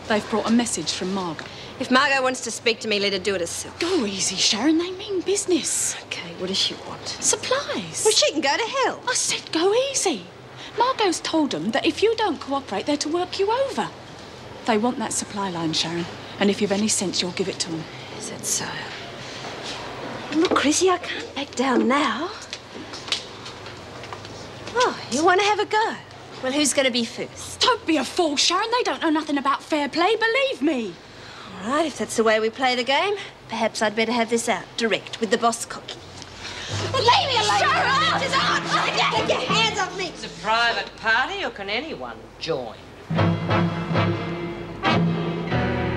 They've brought a message from Margot. If Margot wants to speak to me, let her do it herself. Go easy, Sharon. They mean business. Okay, what does she want? Supplies. Well, she can go to hell. I said go easy. Margot's told them that if you don't cooperate, they're to work you over. They want that supply line, Sharon. And if you've any sense, you'll give it to them. Is that so? Look, Chrissy, I can't back down now. Oh, you want to have a go? Well, who's going to be first? Don't be a fool, Sharon. They don't know nothing about fair play, believe me. All right, if that's the way we play the game, perhaps I'd better have this out, direct, with the boss cooking. Well, leave me alone! Sharon! It's on! Get your hands off me! It's a private party, or can anyone join?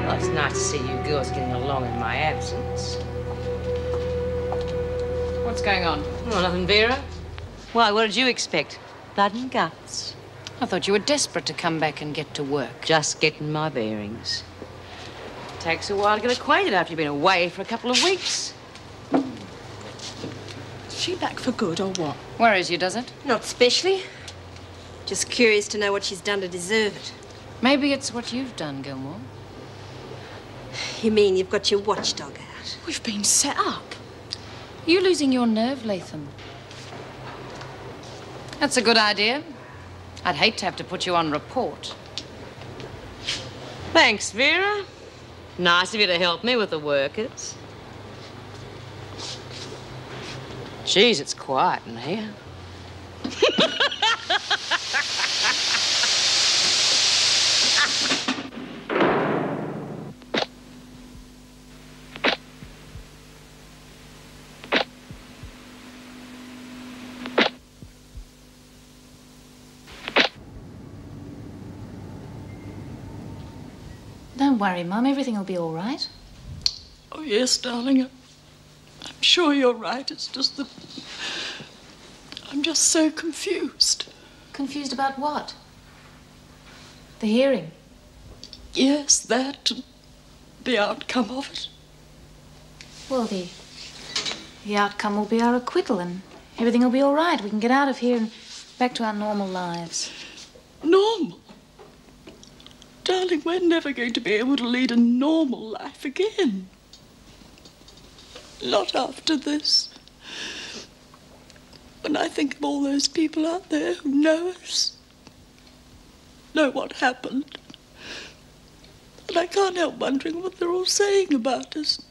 Well, it's nice to see you girls getting along in my absence. What's going on? Oh, nothing, Vera. Why, what did you expect? Blood and guts. I thought you were desperate to come back and get to work. Just getting my bearings. Takes a while to get acquainted after you've been away for a couple of weeks. Is she back for good or what? Worries you, does it? Not specially. Just curious to know what she's done to deserve it. Maybe it's what you've done, Gilmore. You mean you've got your watchdog out? We've been set up. Are you losing your nerve, Latham? That's a good idea. I'd hate to have to put you on report. Thanks, Vera. Nice of you to help me with the workers. Geez, it's quiet in here. Don't worry, Mum. Everything will be all right. Oh, yes, darling. I'm sure you're right. It's just that I'm just so confused. Confused about what? The hearing? Yes, that and the outcome of it. Well, the outcome will be our acquittal and everything will be all right. We can get out of here and back to our normal lives. Normal? Darling, we're never going to be able to lead a normal life again. Not after this. When I think of all those people out there who know us, know what happened, and I can't help wondering what they're all saying about us,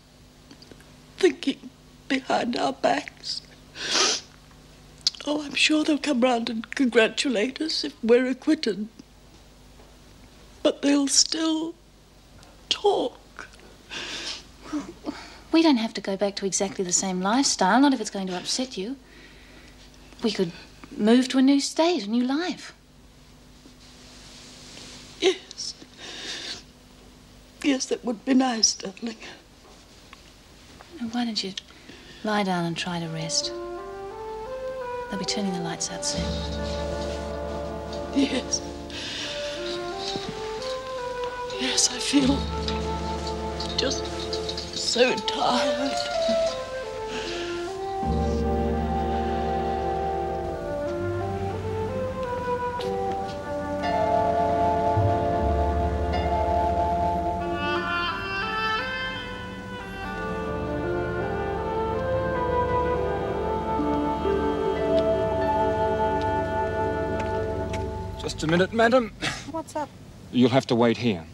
thinking behind our backs. Oh, I'm sure they'll come round and congratulate us if we're acquitted. But they'll still talk. We don't have to go back to exactly the same lifestyle, not if it's going to upset you. We could move to a new state, a new life. Yes. Yes, that would be nice, darling. Now, why don't you lie down and try to rest? They'll be turning the lights out soon. Yes. Yes, I feel just so tired. Just a minute, madam. What's up? You'll have to wait here.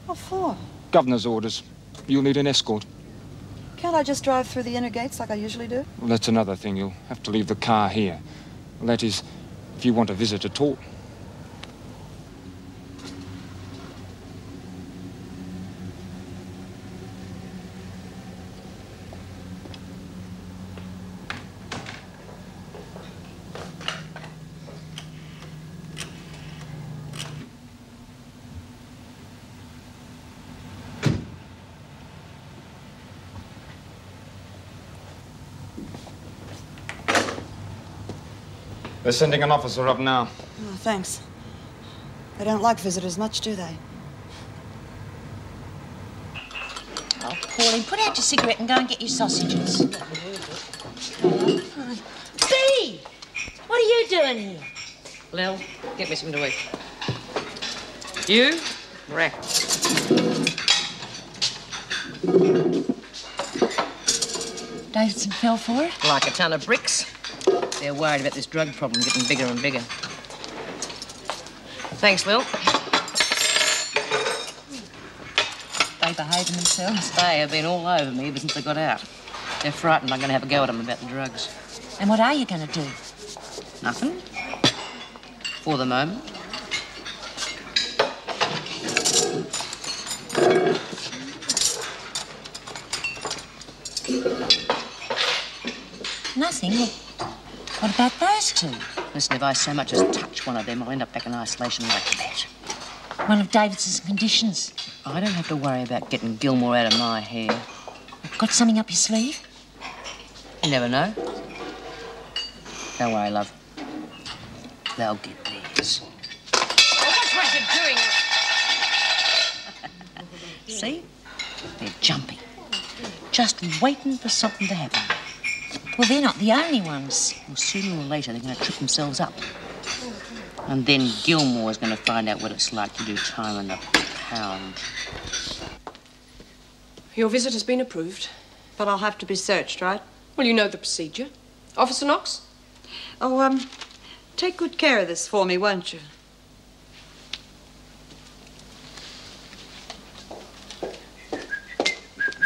What for? Governor's orders. You'll need an escort. Can't I just drive through the inner gates like I usually do? Well, that's another thing. You'll have to leave the car here. Well, that is, if you want a visit at all. They're sending an officer up now. Oh, thanks. They don't like visitors much, do they? Oh, Pauline, put out your cigarette and go and get your sausages. Bea! What are you doing here? Lil, get me something to eat. You, Rack. Davidson fell for it? Like a ton of bricks. They're worried about this drug problem getting bigger and bigger. Thanks, Lil. They behaving themselves. They have been all over me ever since I got out. They're frightened I'm going to have a go at them about the drugs. And what are you going to do? Nothing. For the moment. Nothing? What about those two? Listen, if I so much as touch one of them, I'll end up back in isolation like that. One of Davidson's conditions. I don't have to worry about getting Gilmore out of my hair. Got something up your sleeve? You never know. Don't worry, love. They'll get theirs. Oh, what's you doing? See? They're jumping. Just waiting for something to happen. Well, they're not the only ones. Well, sooner or later, they're going to trip themselves up. And then Gilmore's going to find out what it's like to do time in the pound. Your visit has been approved. But I'll have to be searched, right? Well, you know the procedure. Officer Knox? Oh, take good care of this for me, won't you?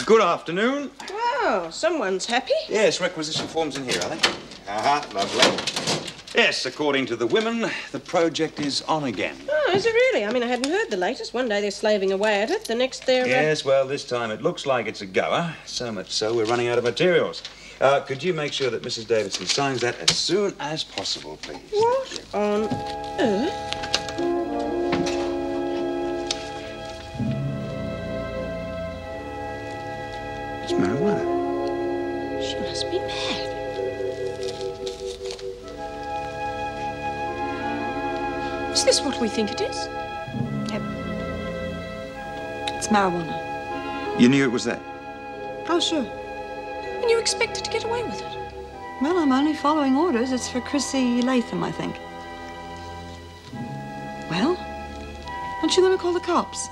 Good afternoon. Wow, someone's happy. Yes, requisition forms in here, are they? Lovely. Yes, according to the women, the project is on again. Oh, is it really? I mean, I hadn't heard the latest. One day they're slaving away at it, the next they're... Yes, well, this time it looks like it's a goer. So much so, we're running out of materials. Could you make sure that Mrs. Davidson signs that as soon as possible, please? What on earth? It's marijuana. She must be mad. Is this what we think it is? Yep. It's marijuana. You knew it was that? Oh, sure. And you expected to get away with it? Well, I'm only following orders. It's for Chrissy Latham, I think. Well, aren't you going to call the cops?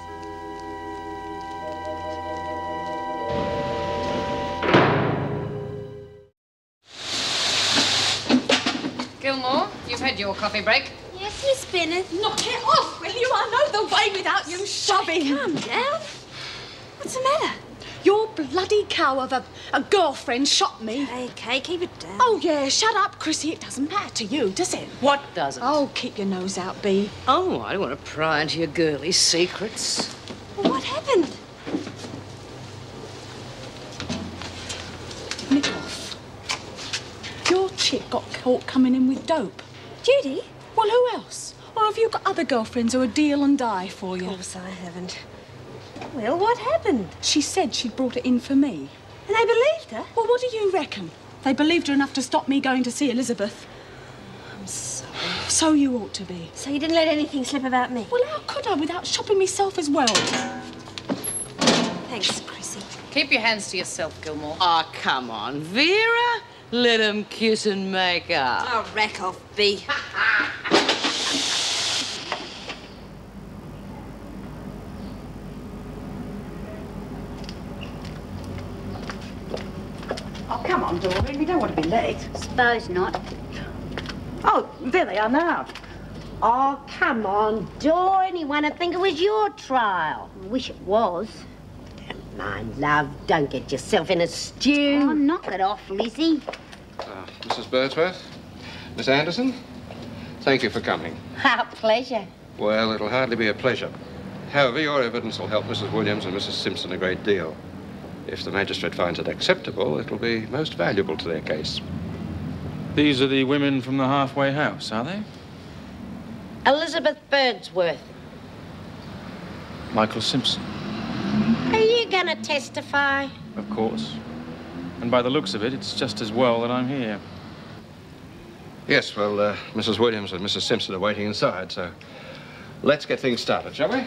Gilmore, you've had your coffee break. Yes, Miss Bennet. Knock it off, will you? I know the way without you shoving. Calm down. What's the matter? Your bloody cow of a girlfriend shot me. Okay, keep it down. Oh, yeah, shut up, Chrissy. It doesn't matter to you, does it? What doesn't? Oh, keep your nose out, Bea. Oh, I don't want to pry into your girly secrets. Well, what happened? Nick off. Your chick got caught coming in with dope. Judy? Well, who else? Or have you got other girlfriends who would deal and die for you? Of course I haven't. Well, what happened? She said she'd brought it in for me. And they believed her? Well, what do you reckon? They believed her enough to stop me going to see Elizabeth. I'm sorry. So you ought to be. So you didn't let anything slip about me? Well, how could I without shopping myself as well? Thanks, Chrissy. Keep your hands to yourself, Gilmore. Oh, come on, Vera. Let them kiss and make up. Oh, rack off, Bea. Oh, come on, Doreen. We don't want to be late. Suppose not. Oh, there they are now. Oh, come on, Doreen. You want to think it was your trial. I wish it was. Don't mind, love. Don't get yourself in a stew. Oh, knock it off, Lizzie. Mrs. Birdsworth, Miss Anderson, thank you for coming. Our pleasure. Well, it'll hardly be a pleasure. However, your evidence will help Mrs. Williams and Mrs. Simpson a great deal. If the magistrate finds it acceptable, it'll be most valuable to their case. These are the women from the halfway house, are they? Elizabeth Birdsworth. Michael Simpson, Are you going to testify? of course. And by the looks of it, it's just as well that I'm here. Yes, well, Mrs. Williams and Mrs. Simpson are waiting inside, so let's get things started, shall we?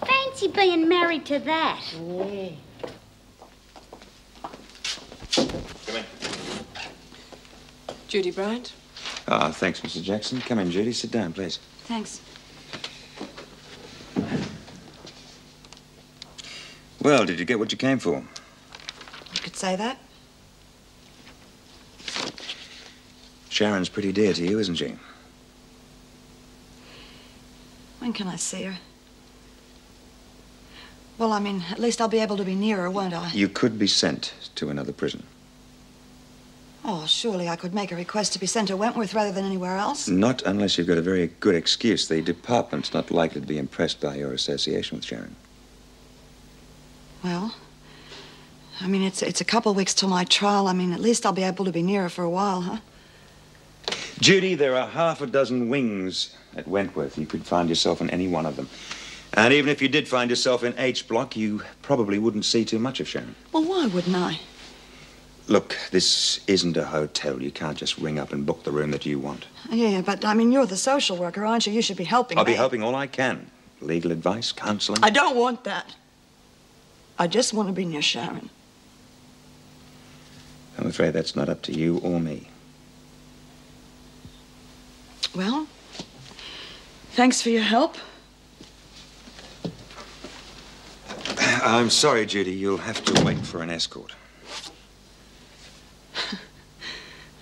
Fancy being married to that. Come in. Judy Bryant. Ah, thanks, Mrs. Jackson. Come in, Judy. Sit down, please. Thanks. Well, did you get what you came for? You could say that. Sharon's pretty dear to you, isn't she? When can I see her? Well, I mean, at least I'll be able to be near her, won't I? You could be sent to another prison. Oh, surely I could make a request to be sent to Wentworth rather than anywhere else. Not unless you've got a very good excuse. The department's not likely to be impressed by your association with Sharon. Well, I mean, it's a couple of weeks till my trial. I mean, at least I'll be able to be near her for a while, huh? Judy, there are half a dozen wings at Wentworth. You could find yourself in any one of them. And even if you did find yourself in H Block, you probably wouldn't see too much of Sharon. Well, why wouldn't I? Look, this isn't a hotel. You can't just ring up and book the room that you want. Yeah, but, I mean, you're the social worker, aren't you? You should be helping I'll me. be helping all I can. Legal advice, counseling. I don't want that. I just want to be near Sharon. I'm afraid that's not up to you or me. Well, thanks for your help. I'm sorry, Judy. You'll have to wait for an escort.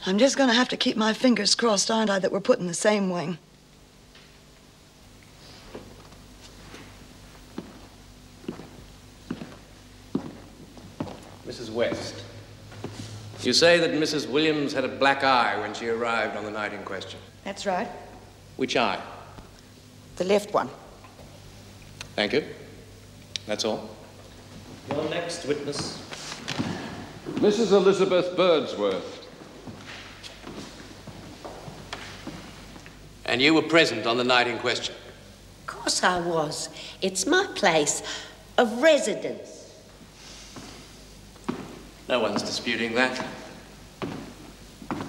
I'm just going to have to keep my fingers crossed, aren't I, that we're put in the same wing. Mrs. West, you say that Mrs. Williams had a black eye when she arrived on the night in question. That's right. Which eye? The left one. Thank you. That's all. Your next witness. Mrs. Elizabeth Birdsworth. And you were present on the night in question? Of course I was. It's my place of residence. No one's disputing that.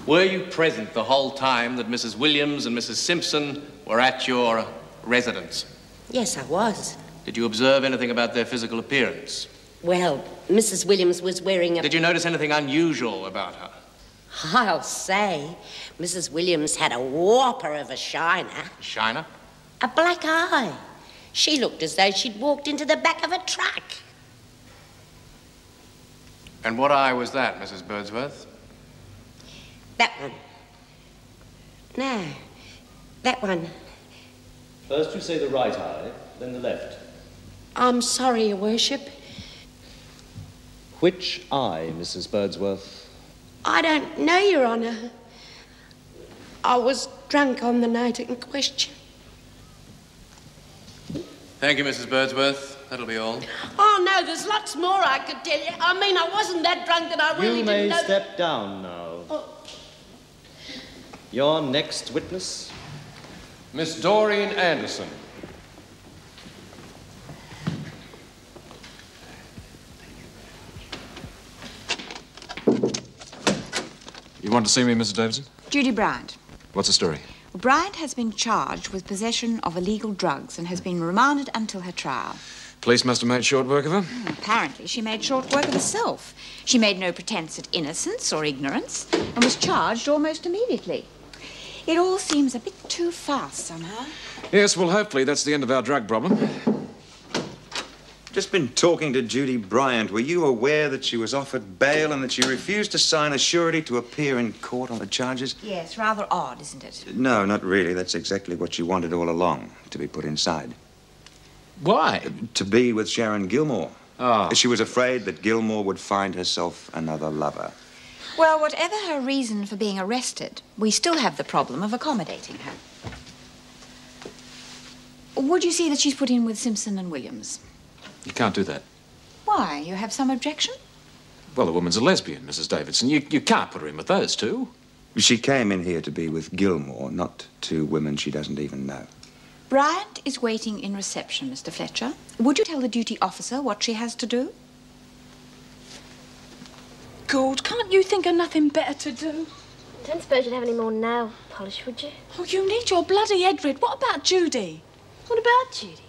Were you present the whole time that Mrs. Williams and Mrs. Simpson were at your residence? Yes, I was. Did you observe anything about their physical appearance? Well, Mrs. Williams was wearing a... Did you notice anything unusual about her? I'll say, Mrs. Williams had a whopper of a shiner. Shiner? A black eye. She looked as though she'd walked into the back of a truck. And what eye was that, Mrs. Birdsworth? That one. No, that one. First you say the right eye, then the left. I'm sorry, Your Worship. Which eye, Mrs. Birdsworth? I don't know, Your Honour. I was drunk on the night in question. Thank you, Mrs. Birdsworth. That'll be all. Oh, no, there's lots more I could tell you. I mean, I wasn't that drunk that I really You may didn't know... step down now. Oh. Your next witness. Miss Doreen Anderson. You want to see me, Mrs. Davidson? Judy Bryant. What's the story? Well, Bryant has been charged with possession of illegal drugs and has been remanded until her trial. Police must have made short work of her. Apparently, she made short work of herself. She made no pretense at innocence or ignorance and was charged almost immediately. It all seems a bit too fast somehow. Yes, well, hopefully that's the end of our drug problem. Just been talking to Judy Bryant. Were you aware that she was offered bail and that she refused to sign a surety to appear in court on the charges? Yes, rather odd, isn't it? No, not really. That's exactly what she wanted all along, to be put inside. Why? To be with Sharon Gilmore. Oh. She was afraid that Gilmore would find herself another lover. Well, whatever her reason for being arrested, we still have the problem of accommodating her. Would you see that she's put in with Simpson and Williams? You can't do that. Why? You have some objection? Well, the woman's a lesbian, Mrs. Davidson. You can't put her in with those two. She came in here to be with Gilmore, not two women she doesn't even know. Bryant is waiting in reception, Mr. Fletcher. Would you tell the duty officer what she has to do? God, can't you think of nothing better to do? Don't suppose you'd have any more nail polish, would you? Oh, you need your bloody head rid. What about Judy? What about Judy?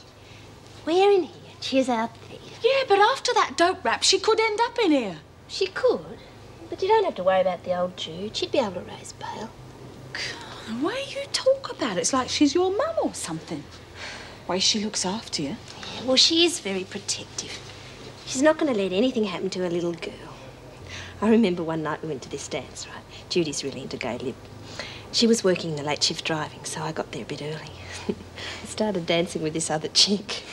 We're in here. She's out there. Yeah, but after that dope rap, she could end up in here. She could, but you don't have to worry about the old Jude. She'd be able to raise bail. Look, the way you talk about it, it's like she's your mum or something. The way she looks after you. Yeah, well, she is very protective. She's not going to let anything happen to her little girl. I remember one night we went to this dance, right? Judy's really into gay lib. She was working the late shift driving, so I got there a bit early. I started dancing with this other chick.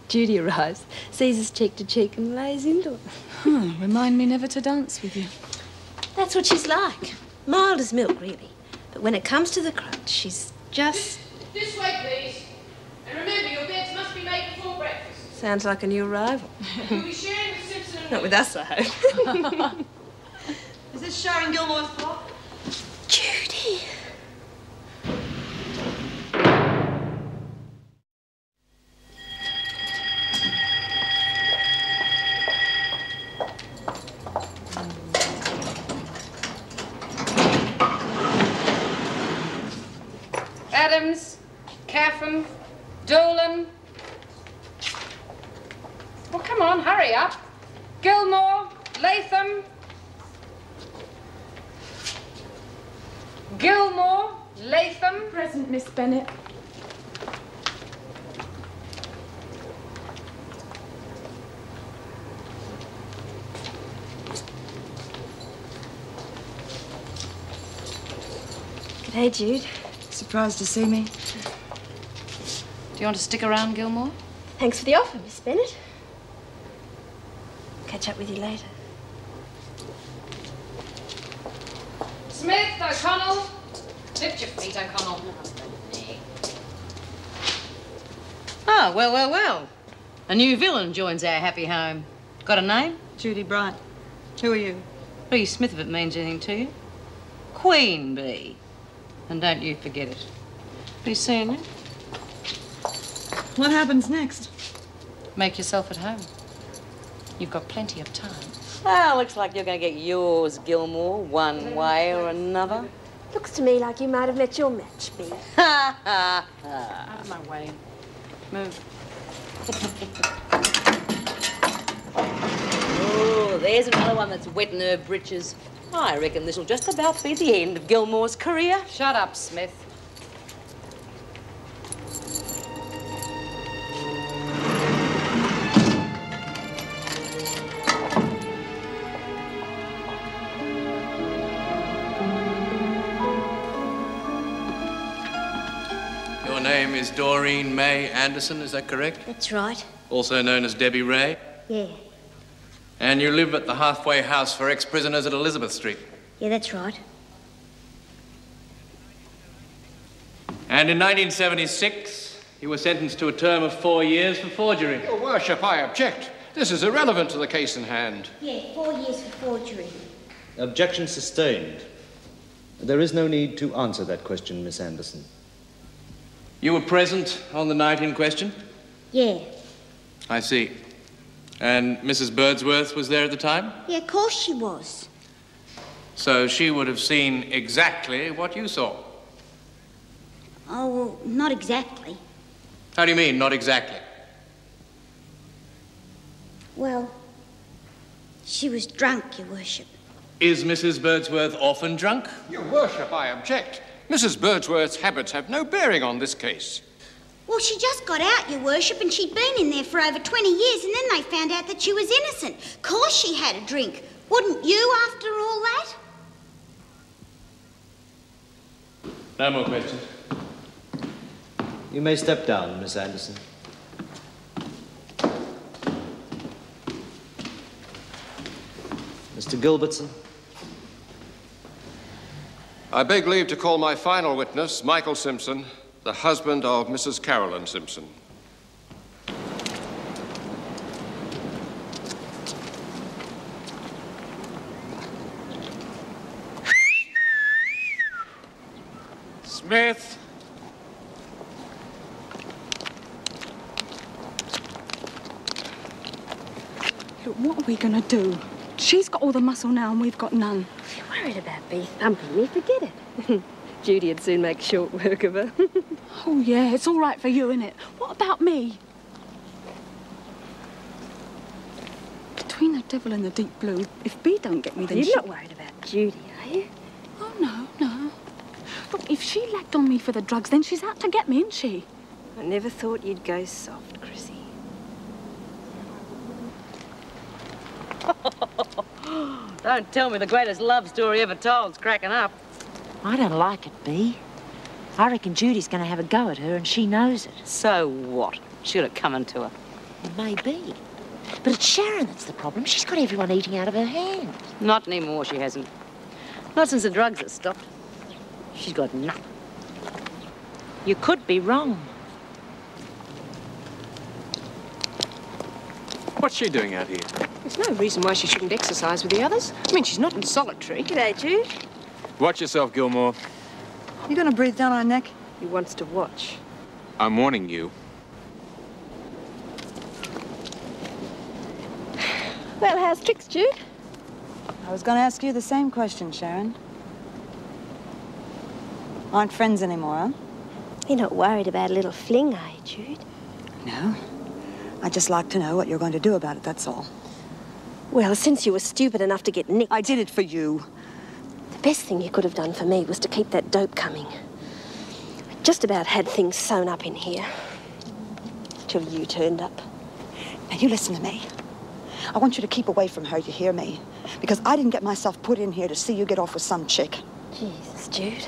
Judy arrives, sees us cheek to cheek and lays into it. Remind me never to dance with you. That's what she's like. Mild as milk, really. But when it comes to the crutch, she's just... This way, please. And remember, your beds must be made before breakfast. Sounds like a new arrival. You'll be sharing with Simpson and Not with us, I hope. Is this Sharon Gilmore's block? Judy. Adams, Caffin, Dolan. Well, come on, hurry up. Gilmore, Latham. Gilmore, Latham. Present, Miss Bennett. G'day, Jude. Surprised to see me? Do you want to stick around, Gilmore? Thanks for the offer, Miss Bennett. Catch up with you later. Smith, O'Connell. Lift your feet, O'Connell. Oh, well, well, well. A new villain joins our happy home. Got a name? Judy Bryant. Who are you? Bree Smith, if it means anything to you. Queen Bee. And don't you forget it. Be seeing you. What happens next? Make yourself at home. You've got plenty of time. Well, looks like you're going to get yours, Gilmore, one way or another. Looks to me like you might have met your match, Bee. Ha, ha, ha. Out of my way. Move. Oh, there's another one that's wetting her britches. I reckon this'll just about be the end of Gilmore's career. Shut up, Smith. Your name is Doreen May Anderson, is that correct? That's right. Also known as Debbie Ray? Yeah. And you live at the halfway house for ex-prisoners at Elizabeth Street? Yeah, that's right. And in 1976, you were sentenced to a term of 4 years for forgery. Your Worship, I object. This is irrelevant to the case in hand. Yeah, 4 years for forgery. Objection sustained. There is no need to answer that question, Miss Anderson. You were present on the night in question? Yeah. I see. And Mrs. Birdsworth was there at the time? Yeah, of course she was. So she would have seen exactly what you saw? Oh, well, not exactly. How do you mean, not exactly? Well, she was drunk, Your Worship. Is Mrs. Birdsworth often drunk? Your Worship, I object. Mrs. Birdsworth's habits have no bearing on this case. Well, she just got out, Your Worship, and she'd been in there for over 20 years, and then they found out that she was innocent. Of course she had a drink. Wouldn't you, after all that? No more questions. You may step down, Miss Anderson. Mr. Gilbertson. I beg leave to call my final witness, Michael Simpson, the husband of Mrs. Carolyn Simpson. Smith! Look, what are we going to do? She's got all the muscle now and we've got none. If you're worried about Bee thumping me, forget it. Judy would soon make short work of her. Oh, yeah, it's all right for you, innit? What about me? Between the devil and the deep blue, if Bee don't get me, then You're not worried about Judy, are you? Oh, no, no. Look, if she lacked on me for the drugs, then she's out to get me, isn't she? I never thought you'd go soft, Chrissy. Don't tell me the greatest love story ever told's cracking up. I don't like it, Bea. I reckon Judy's going to have a go at her and she knows it. So what? Should it come to her? Maybe. But it's Sharon that's the problem. She's got everyone eating out of her hand. Not anymore, she hasn't. Not since the drugs have stopped. She's got nothing. You could be wrong. What's she doing out here? There's no reason why she shouldn't exercise with the others. I mean, she's not in solitary. G'day, Jude. Watch yourself, Gilmore. You gonna breathe down our neck? He wants to watch. I'm warning you. Well, how's tricks, Jude? I was gonna ask you the same question, Sharon. Aren't friends anymore, huh? You're not worried about a little fling, are you, Jude? No. I'd just like to know what you're going to do about it, that's all. Well, since you were stupid enough to get nicked... I did it for you. The best thing you could have done for me was to keep that dope coming. I just about had things sewn up in here. Till you turned up. Now, you listen to me. I want you to keep away from her, you hear me? Because I didn't get myself put in here to see you get off with some chick. Jesus, Jude.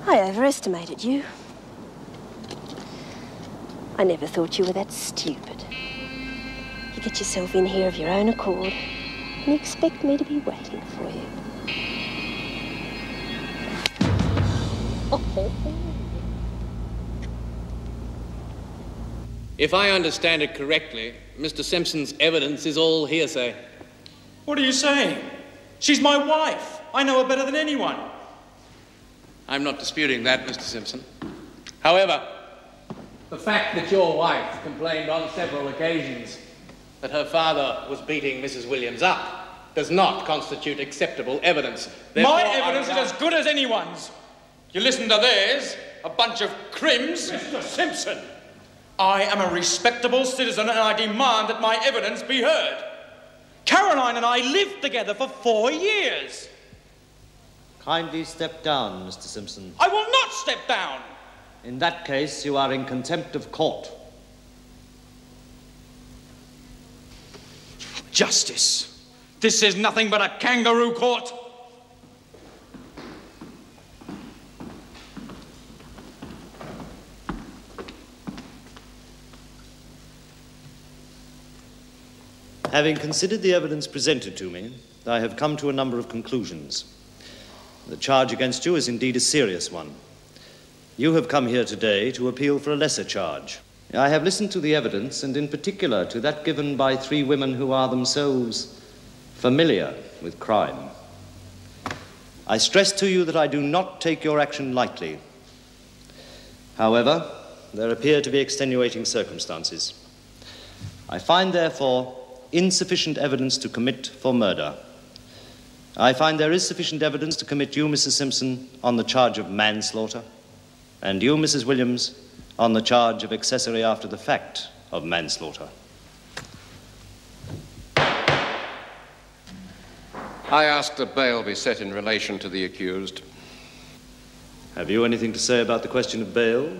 I overestimated you. I never thought you were that stupid. You get yourself in here of your own accord, and you expect me to be waiting for you. If I understand it correctly, Mr. Simpson's evidence is all hearsay. What are you saying? She's my wife. I know her better than anyone. I'm not disputing that, Mr. Simpson. However, the fact that your wife complained on several occasions that her father was beating Mrs. Williams up does not constitute acceptable evidence. My evidence is as good as anyone's. You listen to theirs, a bunch of crims. Mr. Simpson! I am a respectable citizen and I demand that my evidence be heard. Caroline and I lived together for 4 years. Kindly step down, Mr. Simpson. I will not step down. In that case, you are in contempt of court. Justice. This is nothing but a kangaroo court. Having considered the evidence presented to me, I have come to a number of conclusions. The charge against you is indeed a serious one. You have come here today to appeal for a lesser charge. I have listened to the evidence, and in particular to that given by 3 women who are themselves familiar with crime. I stress to you that I do not take your action lightly. However, there appear to be extenuating circumstances. I find, therefore, insufficient evidence to commit for murder. I find there is sufficient evidence to commit you, Mrs. Simpson, on the charge of manslaughter, and you, Mrs. Williams, on the charge of accessory after the fact of manslaughter. I ask that bail be set in relation to the accused. Have you anything to say about the question of bail?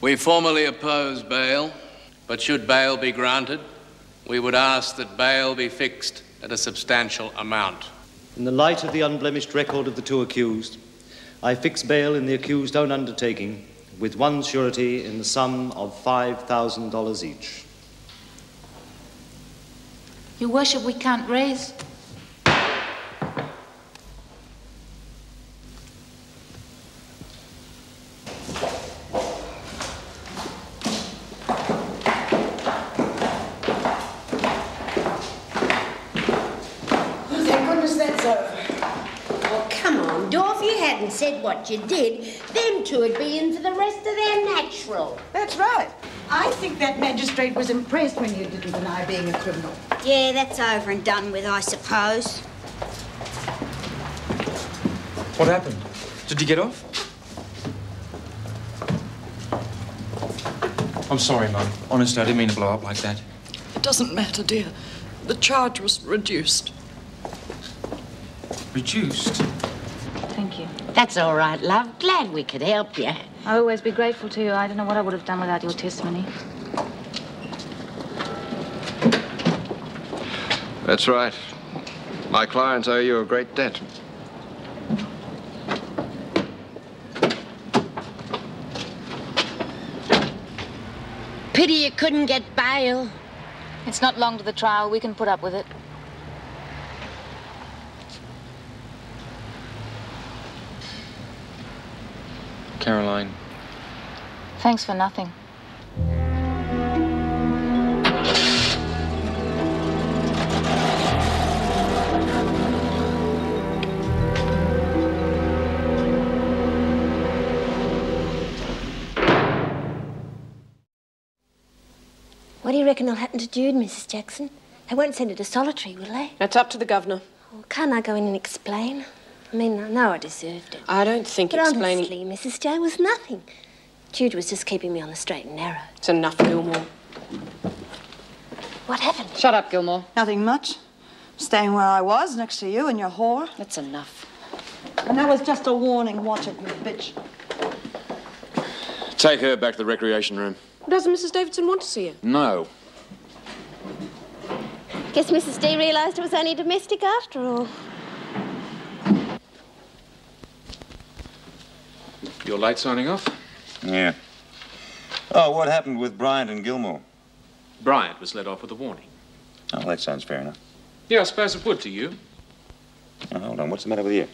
We formally oppose bail, but should bail be granted, we would ask that bail be fixed at a substantial amount. In the light of the unblemished record of the 2 accused, I fix bail in the accused's own undertaking with 1 surety in the sum of $5,000 each. Your worship, we can't raise. Said what you did, them 2 would be in for the rest of their natural. That's right. I think that magistrate was impressed when you didn't deny being a criminal. Yeah, that's over and done with, I suppose. What happened? Did you get off? I'm sorry, Mum. Honestly, I didn't mean to blow up like that. It doesn't matter, dear. The charge was reduced. Reduced? Thank you. That's all right, love. Glad we could help you. I'll always be grateful to you. I don't know what I would have done without your testimony. That's right. My clients owe you a great debt. Pity you couldn't get bail. It's not long to the trial. We can put up with it. Caroline. Thanks for nothing. What do you reckon will happen to Jude, Mrs. Jackson? They won't send her to solitary, will they? That's up to the governor. Well, can't I go in and explain? I mean, I know I deserved it. I don't think But explaining... honestly, Mrs. J was nothing. Jude was just keeping me on the straight and narrow. It's enough, Gilmore. What happened? Shut up, Gilmore. Nothing much. Staying where I was, next to you and your whore. That's enough. And that was just a warning. Watch it, you bitch. Take her back to the recreation room. Doesn't Mrs. Davidson want to see her? No. Guess Mrs. D realised it was only domestic after all. You're late signing off? Yeah. Oh, what happened with Bryant and Gilmore? Bryant was let off with a warning. Oh, that sounds fair enough. Yeah, I suppose it would to you. Now, hold on, what's the matter with you?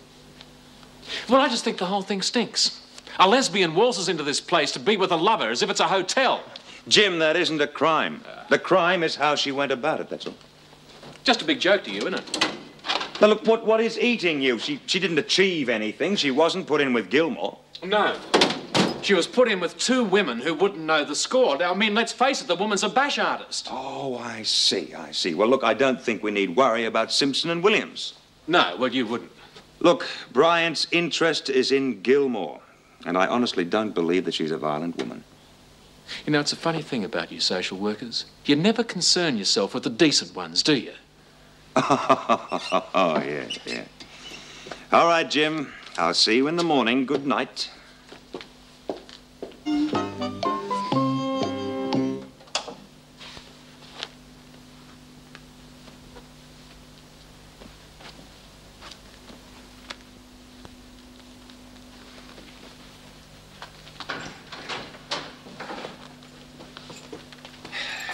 Well, I just think the whole thing stinks. A lesbian waltzes into this place to be with a lover as if it's a hotel. Jim, that isn't a crime. The crime is how she went about it, that's all. Just a big joke to you, isn't it? Now, look, what is eating you? She didn't achieve anything. She wasn't put in with Gilmore. No. She was put in with two women who wouldn't know the score. Now, I mean, let's face it, the woman's a bash artist. Oh, I see. Well, look, I don't think we need worry about Simpson and Williams. No, well, you wouldn't. Look, Bryant's interest is in Gilmore. And I honestly don't believe that she's a violent woman. You know, it's a funny thing about you social workers. You never concern yourself with the decent ones, do you? Oh, yeah. All right, Jim. I'll see you in the morning. Good night.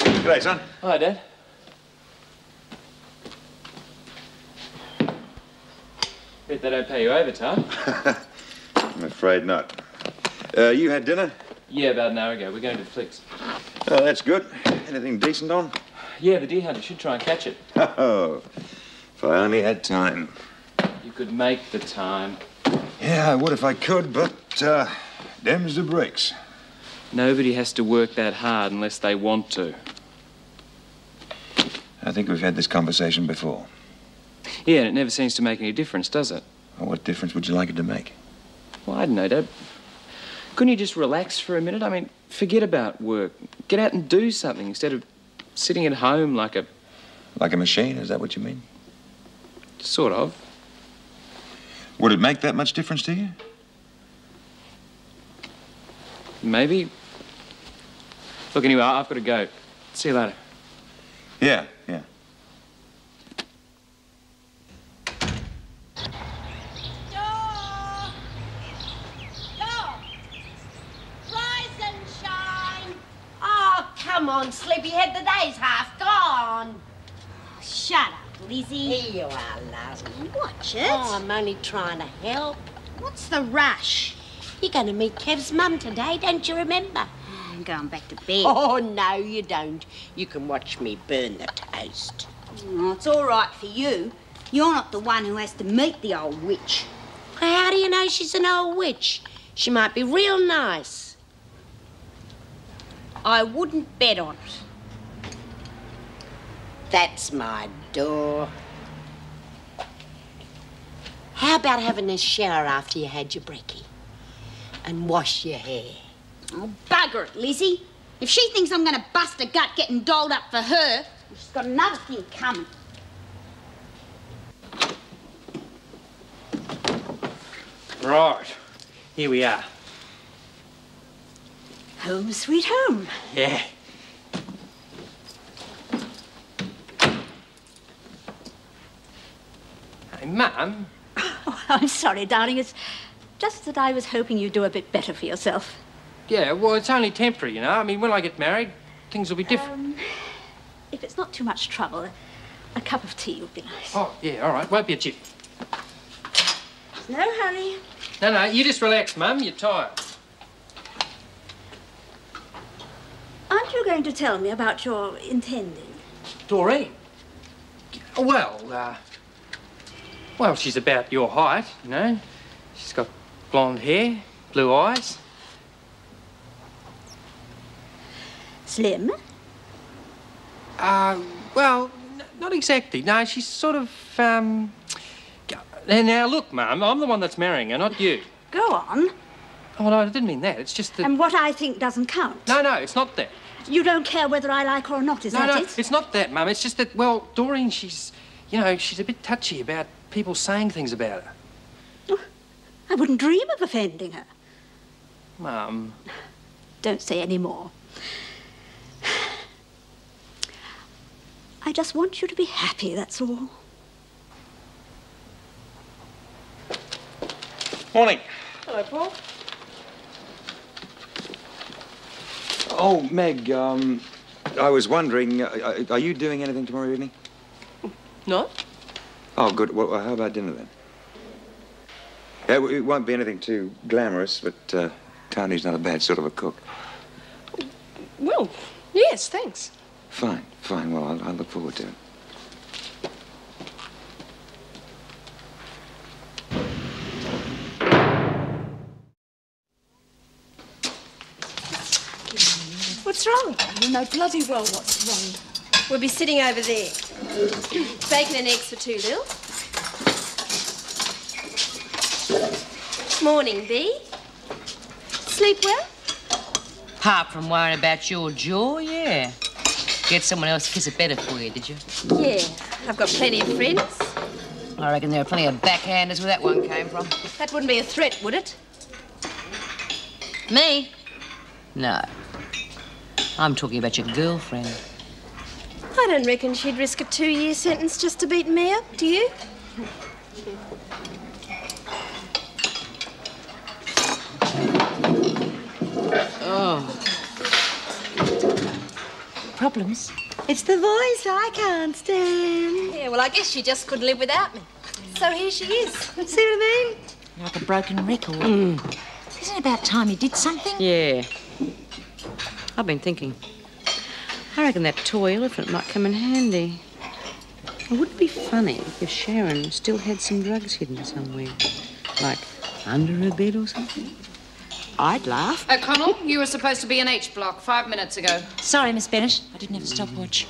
G'day, son. Hi, Dad. Bet they don't pay you overtime. I'm afraid not. You had dinner? Yeah, about an hour ago. We're going to Flicks. Oh, that's good. Anything decent on? Yeah, the deer hunter should try and catch it. Oh, if I only had time. You could make the time. Yeah, I would if I could, but, them's the breaks. Nobody has to work that hard unless they want to. I think we've had this conversation before. Yeah, and it never seems to make any difference, does it? Well, what difference would you like it to make? Well, I don't know, Dad. Couldn't you just relax for a minute? I mean, forget about work. Get out and do something instead of sitting at home like a... Like a machine? Is that what you mean? Sort of. Would it make that much difference to you? Maybe. Look, anyway, I've got to go. See you later. Yeah. Come on, sleepyhead, the day's half gone. Shut up, Lizzie. Here you are, love. Watch it. Oh, I'm only trying to help. What's the rush? You're going to meet Kev's mum today, don't you remember? I'm going back to bed. Oh, no, you don't. You can watch me burn the toast. Oh, it's all right for you. You're not the one who has to meet the old witch. Well, how do you know she's an old witch? She might be real nice. I wouldn't bet on it. That's my door. How about having a shower after you had your brekkie? And wash your hair? Oh, bugger it, Lizzie. If she thinks I'm going to bust a gut getting dolled up for her, she's got another thing coming. Right. Here we are. Home sweet home. Yeah. Hey, Mum. Oh, I'm sorry, darling. It's just that I was hoping you'd do a bit better for yourself. Yeah, well, it's only temporary, you know. I mean, when I get married, things will be different. If it's not too much trouble, a cup of tea would be nice. Oh, yeah, all right. Won't be a chip. No hurry. No, you just relax, Mum. You're tired. Aren't you going to tell me about your intending? Doreen? Well, she's about your height, you know. She's got blonde hair, blue eyes. Slim? Well, not exactly. No, she's sort of, Now, look, Mum, I'm the one that's marrying her, not you. Go on. Oh, no, I didn't mean that. It's just that... And what I think doesn't count. No, it's not that. You don't care whether I like her or not, is that it? No, it's not that, Mum. It's just that, well, Doreen, she's a bit touchy about people saying things about her. Oh, I wouldn't dream of offending her. Mum. Don't say any more. I just want you to be happy, that's all. Morning. Hello, Paul. Oh, Meg, I was wondering, are you doing anything tomorrow evening? No. Oh, good. Well, how about dinner then? Yeah, it won't be anything too glamorous, but Tony's not a bad sort of a cook. Well, yes, thanks. Fine. Well, I'll look forward to it. What's wrong? You know bloody well what's wrong. We'll be sitting over there. Bacon and eggs for two, Lil. Morning, Bee. Sleep well? Apart from worrying about your jaw, yeah. Get someone else to kiss it better for you, did you? Yeah, I've got plenty of friends. I reckon there are plenty of backhanders where that one came from. That wouldn't be a threat, would it? Me? No. I'm talking about your girlfriend. I don't reckon she'd risk a 2-year sentence just to beat me up, do you? Oh. Problems? It's the voice I can't stand. Yeah, well, I guess she just couldn't live without me. So here she is. See what I mean? Like a broken record. Isn't it about time you did something? Yeah. I've been thinking. I reckon that toy elephant might come in handy. Would it be funny if Sharon still had some drugs hidden somewhere? Like under her bed or something? I'd laugh. O'Connell, you were supposed to be in H block 5 minutes ago. Sorry, Miss Bennett. I didn't have a stopwatch.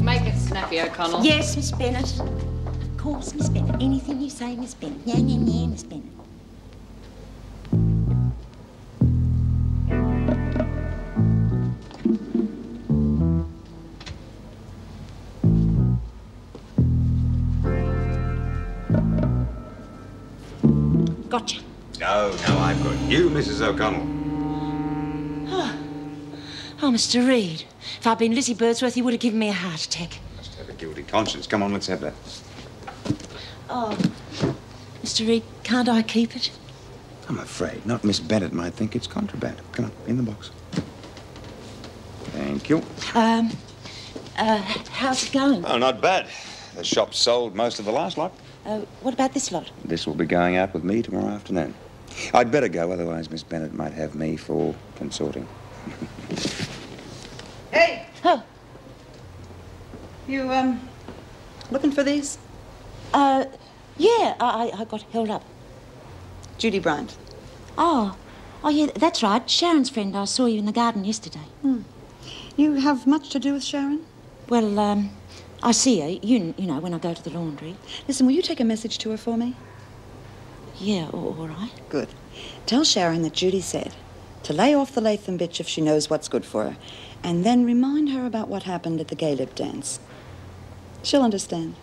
Make it snappy, O'Connell. Yes, Miss Bennett. Of course, Miss Bennett. Anything you say, Miss Bennett. Yeah, Miss Bennett. Gotcha. No, I've got you, Mrs. O'Connell. Oh, Mr. Reed. If I'd been Lizzie Birdsworth, he would have given me a heart attack. Must have a guilty conscience. Come on, let's have that. Oh, Mr. Reed, can't I keep it? I'm afraid not. Miss Bennett might think it's contraband. Come on, in the box. Thank you. How's it going? Oh, not bad. The shop sold most of the last lot. What about this lot? This will be going out with me tomorrow afternoon. I'd better go, otherwise Miss Bennett might have me for consorting. Hey! Oh. You, looking for these? Yeah, I got held up. Judy Bryant. Oh, yeah, that's right. Sharon's friend. I saw you in the garden yesterday. You have much to do with Sharon? Well, I see her, you know, when I go to the laundry. Listen, will you take a message to her for me? Yeah, all right. Good. Tell Sharon that Judy said to lay off the Latham bitch if she knows what's good for her, and then remind her about what happened at the gay lip dance. She'll understand.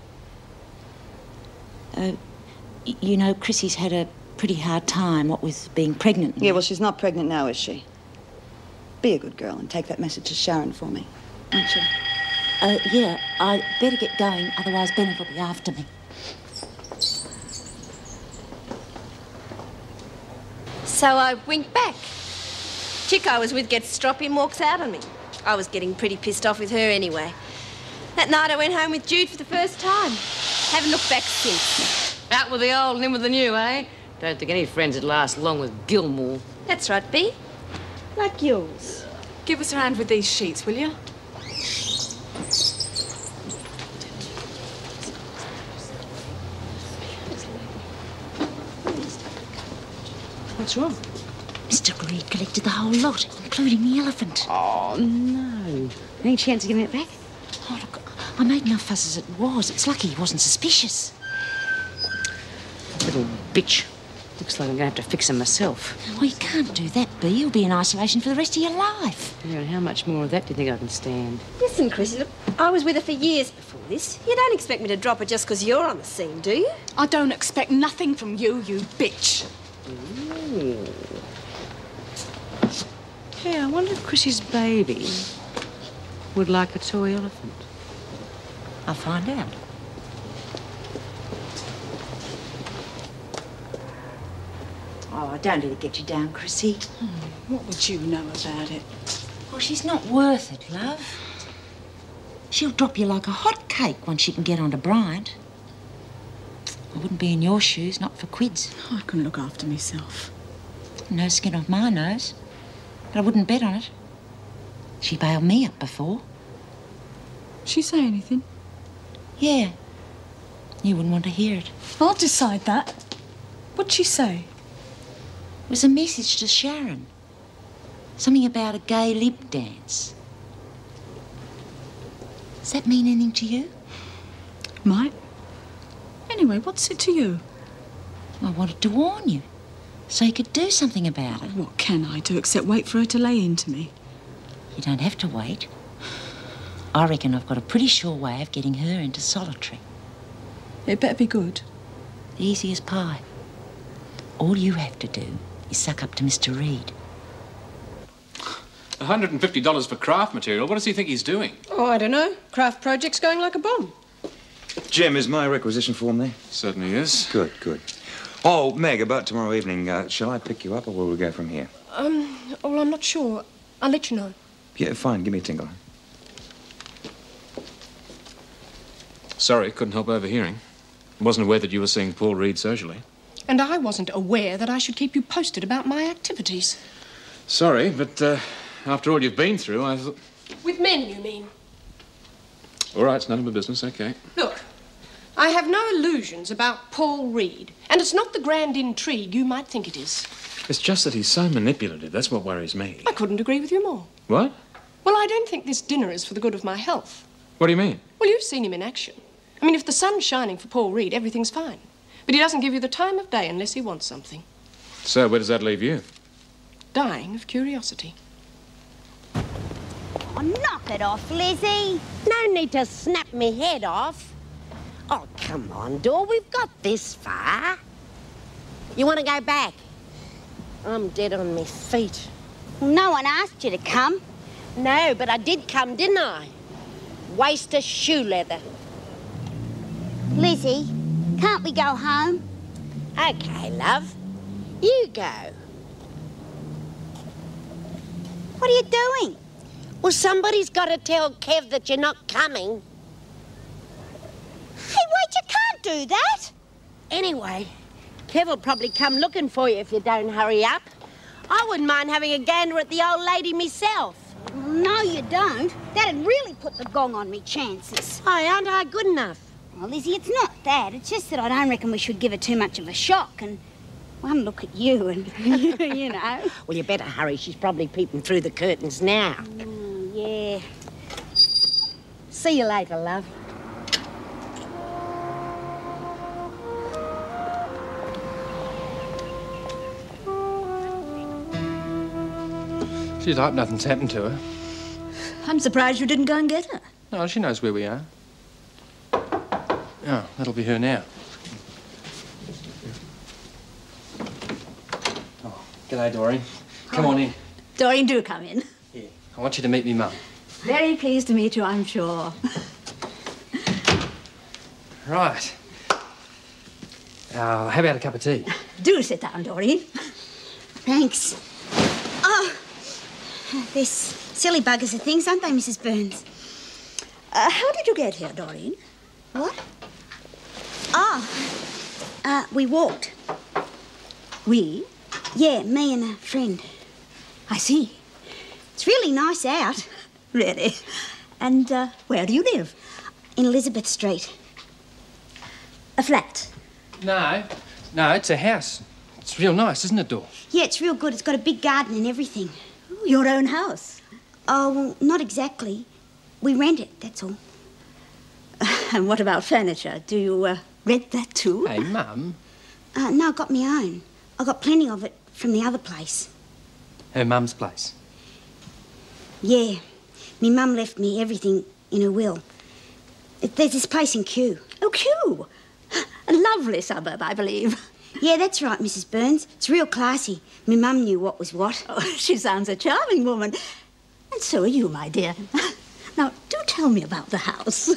You know, Chrissy's had a pretty hard time, what with being pregnant. Yeah, well, she's not pregnant now, is she? Be a good girl and take that message to Sharon for me, won't you? Yeah, I better get going, otherwise Bennett will be after me. So I winked back. Chick I was with gets stroppy and walks out on me. I was getting pretty pissed off with her anyway. That night I went home with Jude for the first time. Haven't looked back since. Out with the old and in with the new, eh? Don't think any friends would last long with Gilmore. That's right, Bea. Like yours. Give us a hand with these sheets, will you? What's wrong? Mr. Reed collected the whole lot, including the elephant. Oh, no. Any chance of getting it back? Oh, look, I made enough fuss as it was. It's lucky he wasn't suspicious. Little bitch. Looks like I'm going to have to fix him myself. Well, you can't do that, Bea. You'll be in isolation for the rest of your life. Yeah, and how much more of that do you think I can stand? Listen, Chrissy, look, I was with her for years before this. You don't expect me to drop her just because you're on the scene, do you? I don't expect nothing from you, you bitch. Ooh. Hey, I wonder if Chrissy's baby would like a toy elephant. I'll find out. Oh, don't let it get you down, Chrissy. What would you know about it? Well, she's not worth it, love. She'll drop you like a hot cake once she can get onto Bryant. I wouldn't be in your shoes, not for quids. I can look after myself. No skin off my nose. But I wouldn't bet on it. She bailed me up before. She say anything? Yeah. You wouldn't want to hear it. I'll decide that. What'd she say? It was a message to Sharon. Something about a gay lip dance. Does that mean anything to you? Might. Anyway, what's it to you? I wanted to warn you, so you could do something about it. What can I do except wait for her to lay into me? You don't have to wait. I reckon I've got a pretty sure way of getting her into solitary. It better be good. Easy as pie. All you have to do is suck up to Mr. Reed. $150 for craft material. What does he think he's doing? Oh, I don't know. Craft project's going like a bomb. Jim, is my requisition form there? Certainly is. Good, good. Oh, Meg, about tomorrow evening, shall I pick you up or will we go from here? Well, I'm not sure. I'll let you know. Yeah, fine. Give me a tinkle. Sorry, couldn't help overhearing. Wasn't aware that you were seeing Paul Reed socially. And I wasn't aware that I should keep you posted about my activities. Sorry, but after all you've been through, I thought... With men, you mean? All right, it's none of my business, OK. Look, I have no illusions about Paul Reed, and it's not the grand intrigue you might think it is. It's just that he's so manipulative. That's what worries me. I couldn't agree with you more. What? Well, I don't think this dinner is for the good of my health. What do you mean? Well, you've seen him in action. I mean, if the sun's shining for Paul Reed, everything's fine. But he doesn't give you the time of day unless he wants something. So, where does that leave you? Dying of curiosity. Oh, knock it off, Lizzie. No need to snap me head off. Oh, come on, Dor. We've got this far. You want to go back? I'm dead on my feet. Well, no one asked you to come. No, but I did come, didn't I? Waste of shoe leather. Lizzie, can't we go home? Okay, love. You go. What are you doing? Well, somebody's got to tell Kev that you're not coming. Hey, wait, you can't do that. Anyway, Kev will probably come looking for you if you don't hurry up. I wouldn't mind having a gander at the old lady myself. No, you don't. That'd really put the gong on me chances. Oh, aren't I good enough? Well, Lizzie, it's not that. It's just that I don't reckon we should give her too much of a shock and one look at you and, you know. Well, you better hurry. She's probably peeping through the curtains now. Yeah. See you later, love. She'd hope nothing's happened to her. I'm surprised you didn't go and get her. No, she knows where we are. Oh, that'll be her now. Oh, g'day, Doreen. Come on in. Doreen, do come in. I want you to meet me mum. Very pleased to meet you, I'm sure. Right. How about a cup of tea? Do sit down, Doreen. Thanks. Oh, they're silly buggers of things, aren't they, Mrs. Burns? How did you get here, Doreen? What? We walked. We? Yeah, me and a friend. I see. It's really nice out. Really? And where do you live? In Elizabeth Street. A flat? No, it's a house. It's real nice, isn't it, Dor? Yeah, it's real good. It's got a big garden and everything. Your own house? Oh, well, not exactly. We rent it, that's all. And what about furniture? Do you rent that too? Hey, Mum. No, I got my own. I got plenty of it from the other place. Her mum's place? Yeah. Me mum left me everything in her will. There's this place in Kew. Oh, Kew! A lovely suburb, I believe. Yeah, that's right, Mrs. Burns. It's real classy. Me mum knew what was what. Oh, she sounds a charming woman. And so are you, my dear. Now, do tell me about the house.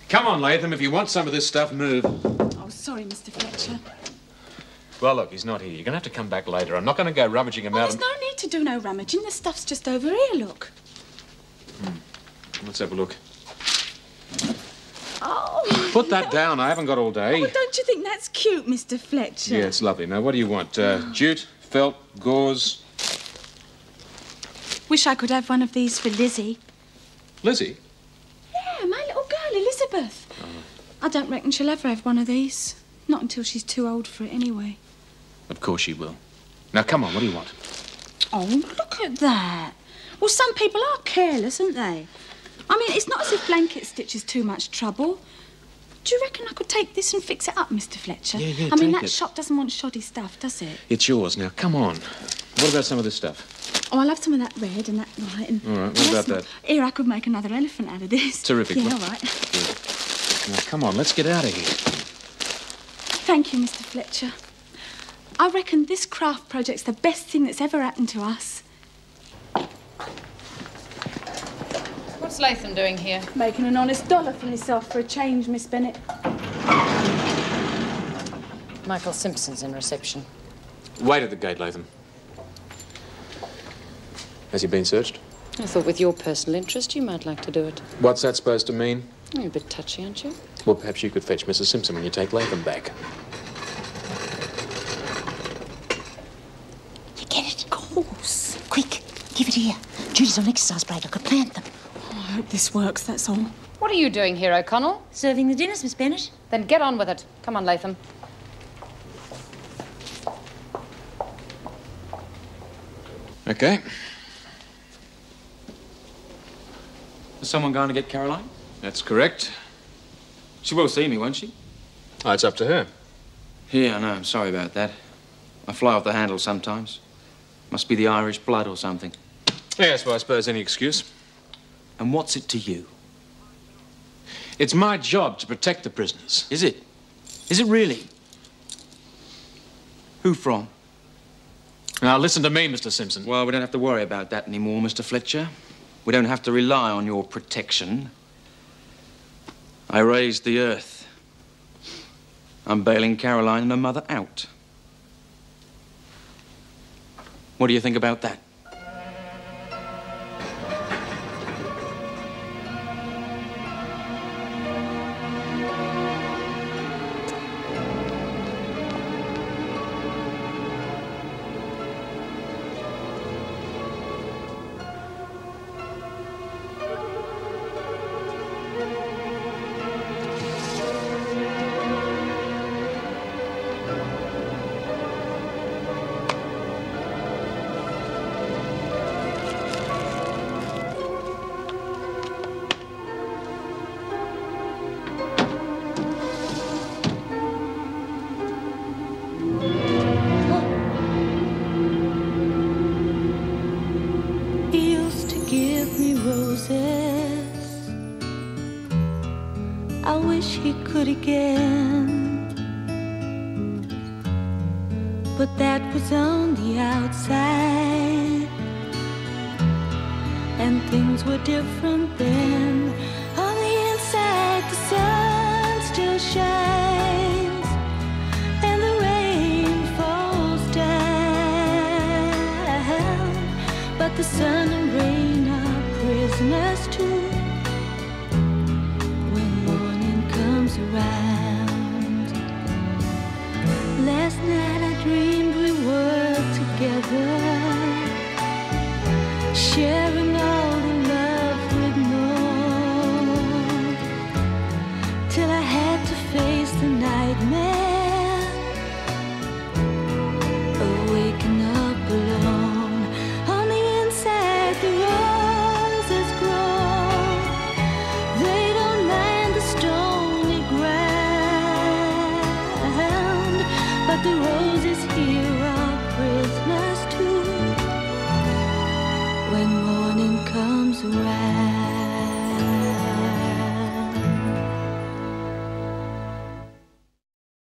Come on, Latham, if you want some of this stuff, move. Oh, sorry, Mr. Fletcher. Well, look, he's not here. You're going to have to come back later. I'm not going to go rummaging him out. There's no need to do no rummaging. The stuff's just over here, look. Let's have a look. Oh. Put that down. I haven't got all day. Oh, don't you think that's cute, Mr. Fletcher? Yeah, it's lovely. Now, what do you want? Jute, felt, gauze? Wish I could have one of these for Lizzie. Lizzie? Yeah, my little girl, Elizabeth. I don't reckon she'll ever have one of these. Not until she's too old for it anyway. Of course she will. Now, come on, what do you want? Oh, look at that. Well, some people are careless, aren't they? I mean, it's not as if blanket stitch is too much trouble. Do you reckon I could take this and fix it up, Mr. Fletcher? Yeah, I mean, take that it. shop doesn't want shoddy stuff, does it? It's yours. Now, come on. What about some of this stuff? Oh, I love some of that red and that white. And All right, what about that? Here, I could make another elephant out of this. Terrific. Yeah, Well, all right. Good. Now, come on, let's get out of here. Thank you, Mr. Fletcher. I reckon this craft project's the best thing that's ever happened to us. What's Latham doing here? Making an honest dollar for himself for a change, Miss Bennett. Michael Simpson's in reception. Wait at the gate, Latham. Has he been searched? I thought with your personal interest you might like to do it. What's that supposed to mean? You're a bit touchy, aren't you? Well, perhaps you could fetch Mrs. Simpson when you take Latham back. You get it? Of course. Quick, give it here. Judy's on exercise break. I could plant them. Oh, I hope this works, that's all. What are you doing here, O'Connell? Serving the dinners, Miss Bennett. Then get on with it. Come on, Latham. Okay. Is someone going to get Caroline? That's correct. She will see me, won't she? Oh, it's up to her. Yeah, I know. I'm sorry about that. I fly off the handle sometimes. Must be the Irish blood or something. Yes, well, I suppose any excuse. And what's it to you? It's my job to protect the prisoners. Is it? Is it really? Who from? Now, listen to me, Mr. Simpson. Well, we don't have to worry about that anymore, Mr. Fletcher. We don't have to rely on your protection. I raised the earth. I'm bailing Caroline and her mother out. What do you think about that? I wish he could again. But that was on the outside, and things were different then. On the inside, the sun still shines, and the rain falls down. But the sun and rain are prisoners too when morning comes around. Last night I dreamed we were together, sharing